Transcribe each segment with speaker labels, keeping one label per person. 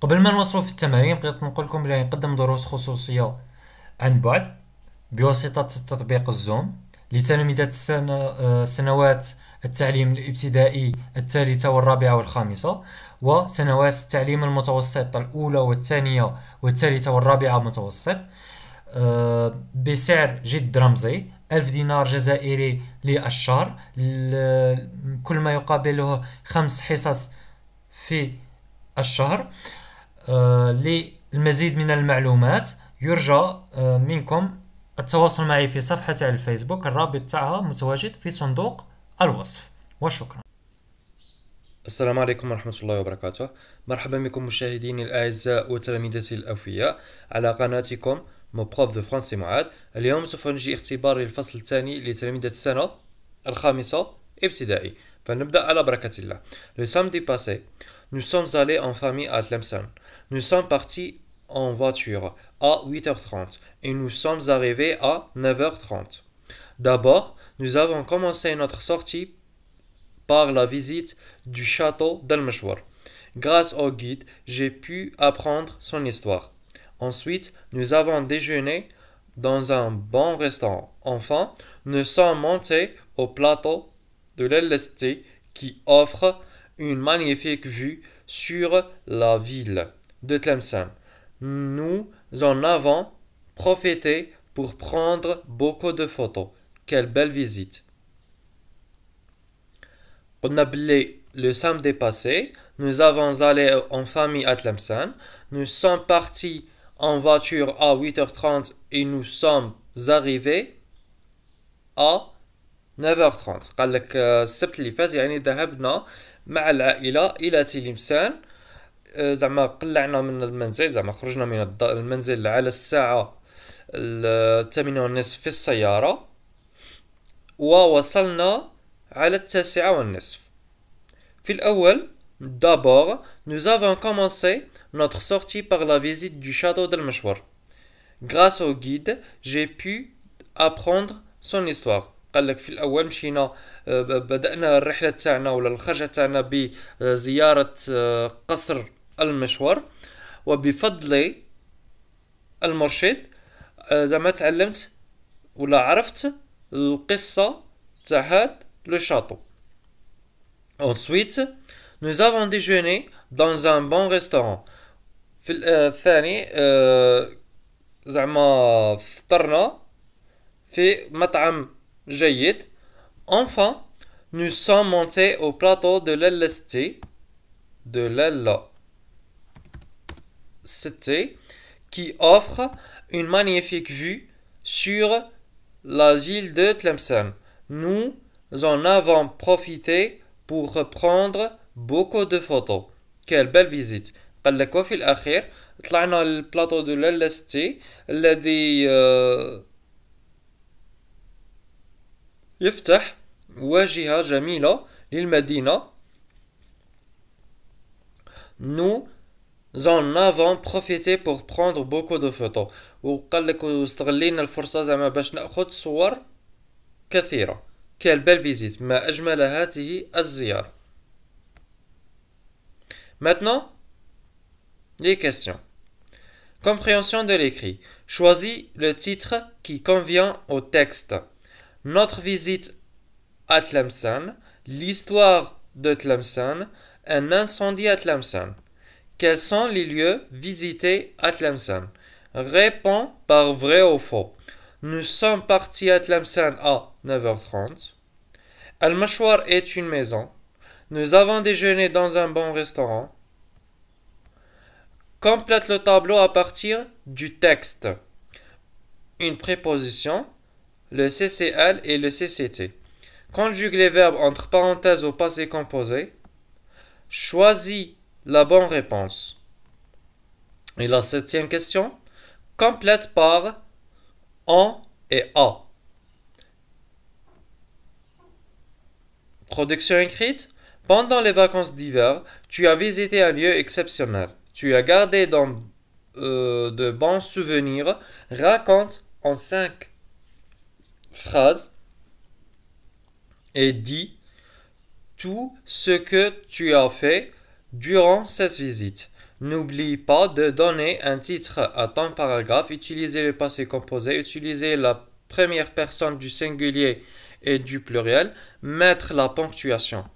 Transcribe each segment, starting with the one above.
Speaker 1: قبل ما نوصلوا في التمارين بغيت نقول لكم بلي نقدم دروس خصوصية عن بعد بواسطة تطبيق الزوم لتلامذة سنوات التعليم الابتدائي الثالثة والرابعة والخامسة، وسنوات التعليم المتوسط الأولى والثانية والثالثة والرابعة متوسط، بسعر جد رمزي 1000 دينار جزائري للشهر، كل ما يقابله 5 حصص في الشهر. للمزيد من المعلومات يرجى منكم التواصل معي في صفحة على الفيسبوك، الرابط تاعها متواجد في صندوق الوصف، وشكرا.
Speaker 2: السلام عليكم ورحمة الله وبركاته. مرحبا بكم مشاهديني الأعزاء وتلامذتي الأوفياء على قناتكم مو بروف دو فرونسي معاد. اليوم سوف نجي اختبار الفصل الثاني لتلامذة السنة الخامسة ابتدائي، فنبدأ على بركة الله. Le samedi passé, nous sommes allés en famille à Tlemcen. Nous sommes partis en voiture à 8h30 et nous sommes arrivés à 9h30. D'abord, nous avons commencé notre sortie par la visite du château d'Al-Meshwar. Grâce au guide, j'ai pu apprendre son histoire. Ensuite, nous avons déjeuné dans un bon restaurant. Enfin, nous sommes montés au plateau de l'LST qui offre une magnifique vue sur la ville de Tlemcen. Nous en avons profité pour prendre beaucoup de photos. Quelle belle visite! On a appelé le samedi passé, nous avons allé en famille à Tlemcen. Nous sommes partis en voiture à 8h30 et nous sommes arrivés à 9h30. قال لك السبت اللي فات يعني ذهبنا مع العائلة إلى تلمسان. زعما قلعنا من المنزل، زعما خرجنا من المنزل على الساعة 8:30 في السيارة، ووصلنا على 9:30. في الأول d'abord nous avons commencé notre sortie par la visite du château d'Al-Meshwar. Grâce au guide j'ai pu apprendre son histoire. قال لك في الأول مشينا بدأنا الرحلة تاعنا ولا الخرجة تاعنا بزيارة قصر المشوار، وبفضل المرشد زعما تعلمت ولا عرفت القصة تاع هاد لو شاطو. Ensuite, nous avons déjeuné dans un bon restaurant. في الثاني زعما فطرنا في مطعم جيد. Enfin, nous sommes montés au plateau de l'LST qui offre une magnifique vue sur la ville de Tlemcen. Nous en avons profité pour prendre beaucoup de photos. Quelle belle visite! قال لك وفي الأخير طلعنا للبلاطو دو للستي الذي يفتح واجهة جميلة للمدينة. Nous en avons profité pour prendre beaucoup de photos. وقال لك واستغلينا الفرصة زعما باش نأخذ صور كثيرة. Quelle belle visite! ما أجمل هذه الزيارة. Maintenant, les questions. Compréhension de l'écrit. Choisis le titre qui convient au texte. Notre visite à Tlemcen, l'histoire de Tlemcen, un incendie à Tlemcen. Quels sont les lieux visités à Tlemcen? Réponds par vrai ou faux. Nous sommes partis à Tlemcen à 9h30. Al-Meshwar est une maison. Nous avons déjeuné dans un bon restaurant. Complète le tableau à partir du texte. Une préposition, le CCL et le CCT. Conjugue les verbes entre parenthèses au passé composé. Choisis la bonne réponse. Et la 7e question, complète par en et à. Production écrite. Pendant les vacances d'hiver, tu as visité un lieu exceptionnel. Tu as gardé de bons souvenirs. Raconte en 5 phrases et dis tout ce que tu as fait durant cette visite. N'oublie pas de donner un titre à ton paragraphe. Utilisez le passé composé. Utilisez la première personne du singulier et du pluriel. Mettre la ponctuation.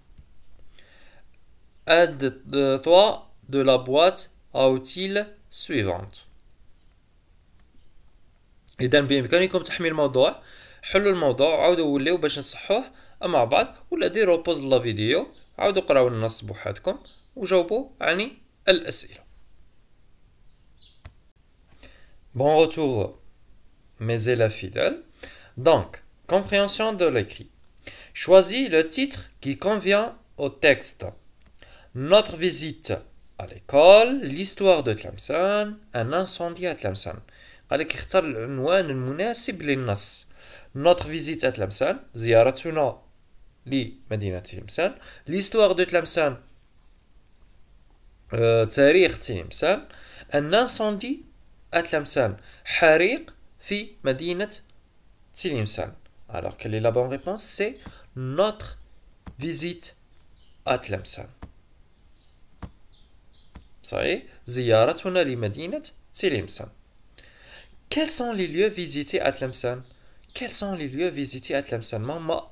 Speaker 2: Aide-toi de la boîte à outils suivante. إذا بإمكانكم تحميل الموضوع. حلوا الموضوع وعاودوا وليو باش نصحوه مع بعض ولا ديروا بوز لا فيديو عاودوا قراو النص بوحدكم وجاوبوا عن الأسئلة. Bon retour mes élèves fidèles. Donc, compréhension de l'écrit. Choisis le titre qui convient au texte. Notre visite à l'école, l'histoire de Tlemcen, un incendie à Tlemcen. قالك اختار العنوان المناسب للنص. Notre visite à Tlemcen, زيارتنا لمدينة تلمسان. L'histoire de Tlemcen, تاريخ تلمسان. Un incendie à Tlemcen, حريق في مدينة تلمسان. Alors, quelle est la bonne réponse? C'est notre visite à Tlemcen. صحيح. زيارتنا لمدينة تلمسان. Quels sont les lieux visités à Tlemcen? Quels sont les lieux visités à Tlemcen؟ ما هما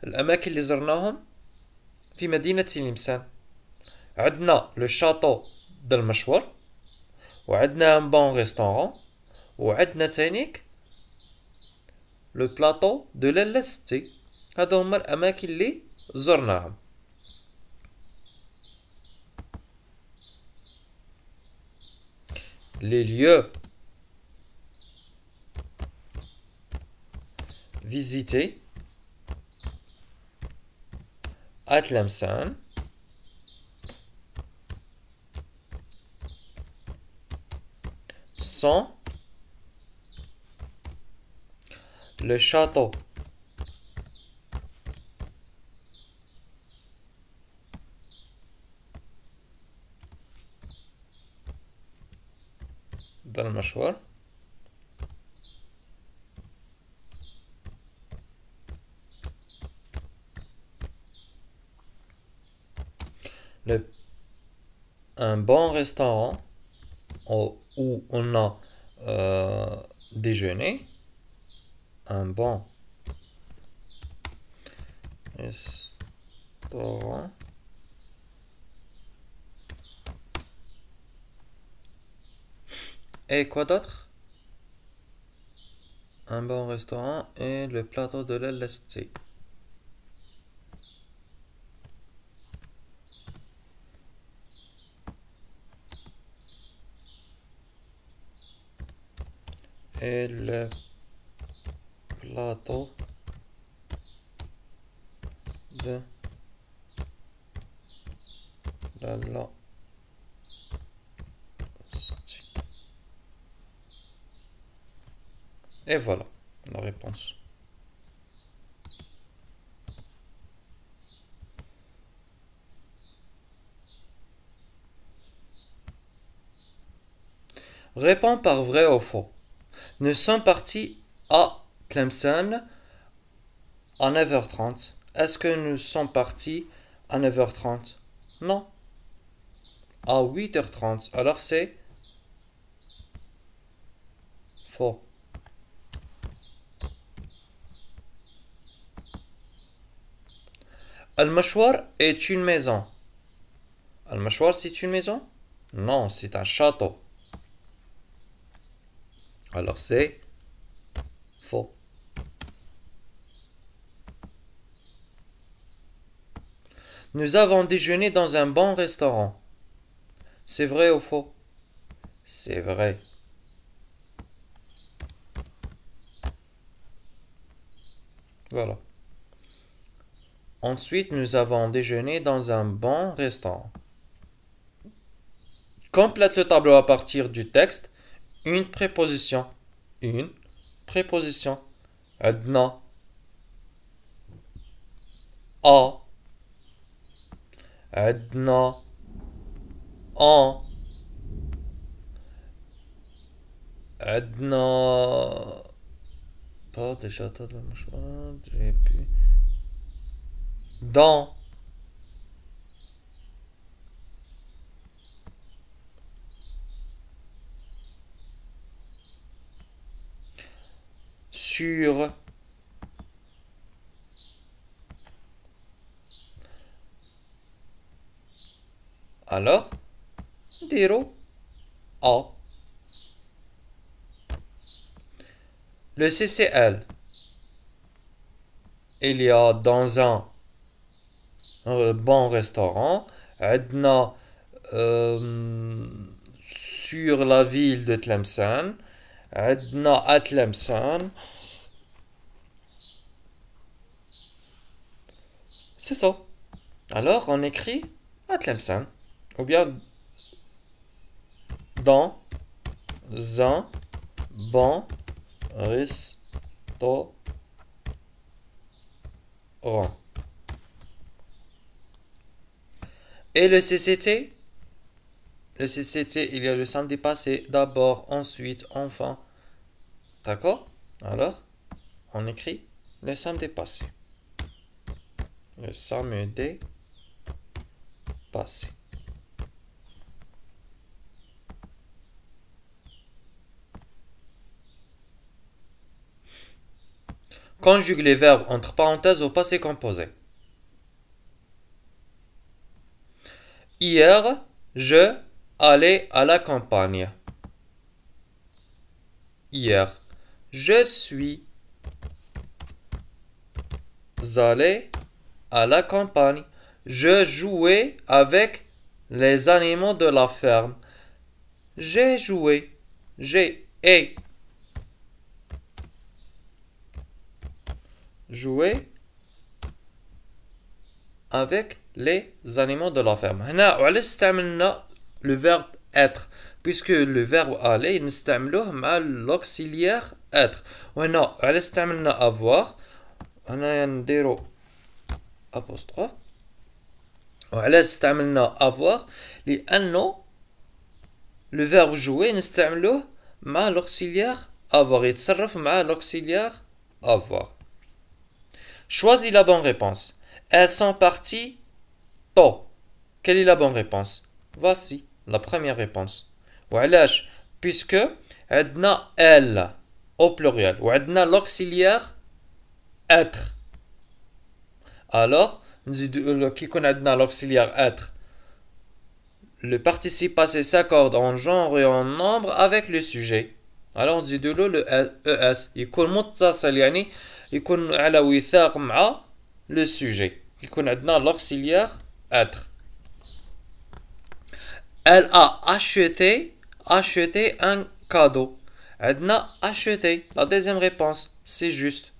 Speaker 2: الأماكن اللي زرناهم في مدينة تلمسان؟ عندنا لو شاطو د المشور، وعندنا ان بون ريستورون، وعندنا تانيك لو بلاطو دو لالا ستي. هادو هما الأماكن اللي زرناهم. Les lieux visités à Tlemcen sont le château d'Al-Mashwar, un bon restaurant où on a déjeuné, un bon restaurant et quoi d'autre? Un bon restaurant et le plateau de la lestée. Et le plateau de la Et voilà la réponse. Réponds par vrai ou faux. Nous sommes partis à Tlemcen à 9h30. Est-ce que nous sommes partis à 9h30? Non. À 8h30. Alors c'est faux. Al-Mashwar est une maison. Al-Mashwar, c'est une maison? Non, c'est un château. Alors c'est faux. Nous avons déjeuné dans un bon restaurant. C'est vrai ou faux? C'est vrai. Voilà. Ensuite, nous avons déjeuné dans un bon restaurant. Complète le tableau à partir du texte. Une préposition. Une préposition. عندنا a. عندنا en. عندنا pas déjà j'ai pu dans. sur alors نديرو A. Le CCL, il y a dans un bon restaurant, عندنا sur la ville de Tlemcen, عندنا à Tlemcen. C'est ça. Alors on écrit à Tlemcen, ou bien dans un bon restaurant. Et le CCT? Le CCT, il y a le samedi passé, d'abord, ensuite, enfin. D'accord? Alors, on écrit le samedi passé. Le samedi passé. Conjugue les verbes entre parenthèses au passé composé. Hier, je allais à la campagne. Hier, je suis allé à la campagne. Je jouais avec les animaux de la ferme. J'ai joué. J'ai joué avec les animaux de la ferme. هنا وعلاش استعملنا le verbe être puisque le verbe aller نستعملوه مع l'auxiliaire être. وهنا وعلاش استعملنا avoir هنا نديرو apostrophe. وعلاش استعملنا avoir لأنه le verbe jouer نستعملوه مع l'auxiliaire avoir يتصرف مع l'auxiliaire avoir. Choisis la bonne réponse. Elles sont parties tôt. Quelle est la bonne réponse? Voici la première réponse. وعلاش? Puisque عندنا elle au pluriel وعندنا l'auxiliaire être. Alors, كي يكون عندنا l'auxiliaire être, le participe passé s'accorde en genre et en nombre avec le sujet. Alors نزيدولو le es يكون متصل يعني يكون على وثاق مع le sujet. يكون عندنا l'auxiliaire être. Elle a acheté un cadeau. عندنا acheté. La deuxième réponse, c'est juste.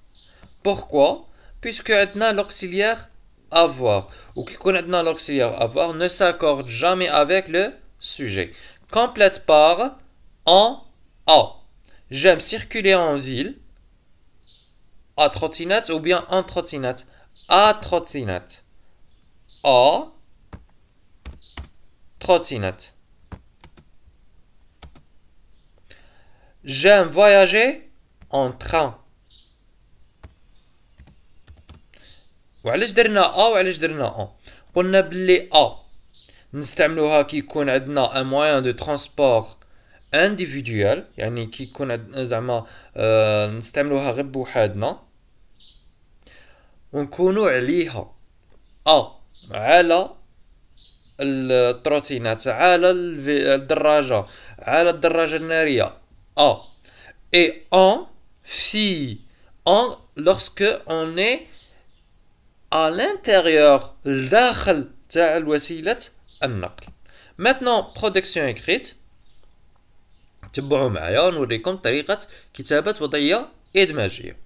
Speaker 2: Pourquoi? Puisque عندنا l'auxiliaire avoir. Ou qui يكون عندنا l'auxiliaire avoir ne s'accorde jamais avec le sujet. Complète par en a. J'aime circuler en ville à trottinette ou bien en trottinette. À trottinette. À trottinette. J'aime voyager en train. وعلاش درنا وعلاش درنا قلنا بلي نستعملوها كي يكون عندنا un moyen de transport individuel يعني كي يكون عندنا زعما نستعملوها غير بوحدنا ونكونوا عليها على التروتينات على الدراجة على الدراجة النارية et en fille lorsque on est à l'intérieur الداخل تاع الوسيلة النقل. Maintenant production écrite. تبعوا معايا ونوريكم طريقة كتابة وضعية إدماجية.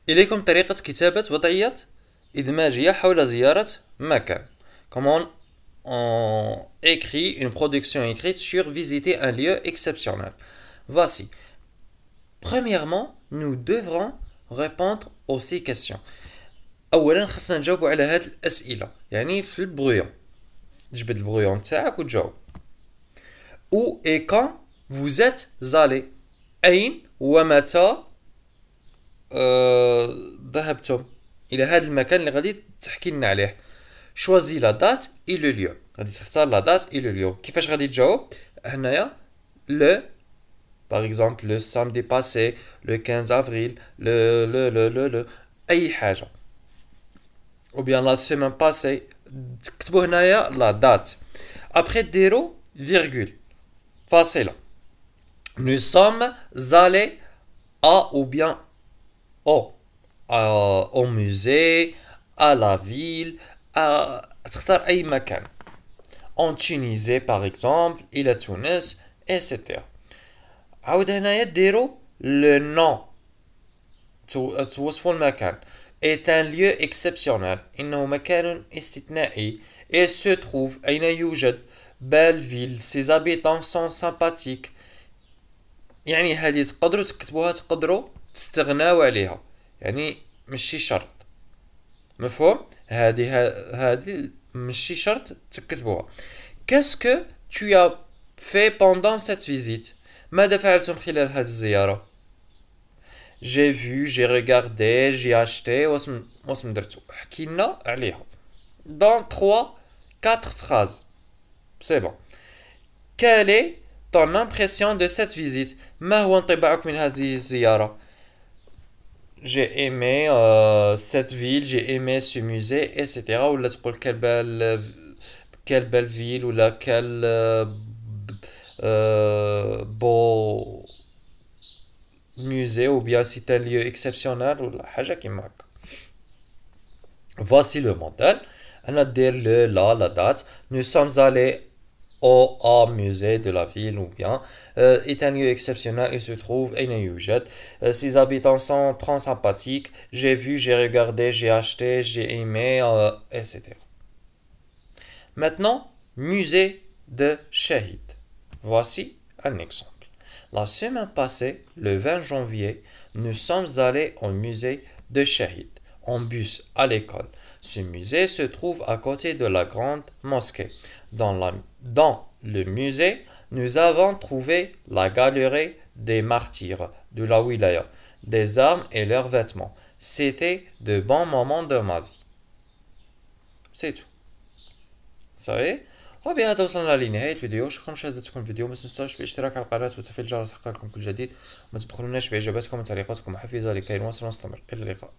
Speaker 2: إليكم طريقة كتابة وضعية إدماجية حول زيارة مكان. Comment on écrit une production écrite sur visiter un lieu exceptionnel. Voici. Premièrement, nous devrons répondre aux ces questions. أولا خصنا نجاوبوا على هاد الأسئلة يعني في البرويون. جبد البرويون تاعك وتجاوب. Où et quand vous êtes allé? أين ومتى ذهبتم إلى هذا المكان اللي غادي تحكي لنا عليه. Choisis la date et le lieu. غادي تختار la date et le lieu. كيفاش غادي تجاوب؟ هنايا le par exemple le samedi passé, le 15 avril, أي حاجة. ou bien la semaine passée. تكتبوا هنايا la date. Après ديروا virgule. Facile. Nous sommes allés à ou bien au musée, à la ville, تختار أي مكان. En Tunisie par exemple, إلى تونس, etc. عاود هنايا ديروا le nom. توصفوا المكان. est un lieu exceptionnel. إنه مكان استثنائي. Et se trouve أين يوجد. belle ville. Ses habitants sont sympathiques. يعني هذه تقدروا تكتبوها تقدروا تستغناو عليها. يعني ماشي شرط. مفهوم؟ هذه ماشي شرط تكتبوها. Qu'est-ce que tu as fait pendant cette visite? ماذا فعلتم خلال هذه الزيارة؟ J'ai vu, j'ai regardé, j'ai acheté. واسم درتو حكينا عليها. Dans 3-4 phrases. C'est bon. Quelle est ton impression de cette visite? ما هو انطباعك من هذه الزيارة? J'ai aimé cette ville, j'ai aimé ce musée, etc. ولا تقول quelle belle ville ولا quel beau musée ou bien c'est un lieu exceptionnel ولا حاجة كيما هكا. Voici le modèle. أنا ندير la date. Nous sommes allés au musée de la ville ou bien est un lieu exceptionnel. Il se trouve أين يوجد. Ses habitants sont très sympathiques. J'ai vu, j'ai regardé, j'ai acheté, j'ai aimé, etc. Maintenant, musée de Chahid. Voici un exemple. La semaine passée, le 20 janvier, nous sommes allés au musée de Chahid en bus à l'école. Ce musée se trouve à côté de la grande mosquée. Dans le musée, nous avons trouvé la galerie des martyrs de la wilaya, des armes et leurs vêtements. C'était de bons moments de ma vie. C'est tout. صحيح. وبهذا وصلنا لنهاية الفيديو. شكرا لمشاهدتكم الفيديو. ما تنسوش بالاشتراك على القناة وتفعيل الجرس لكم كل جديد. ما تبخلوناش بإجاباتكم وتعليقاتكم محفزة لكي نواصل ونستمر. إلى اللقاء.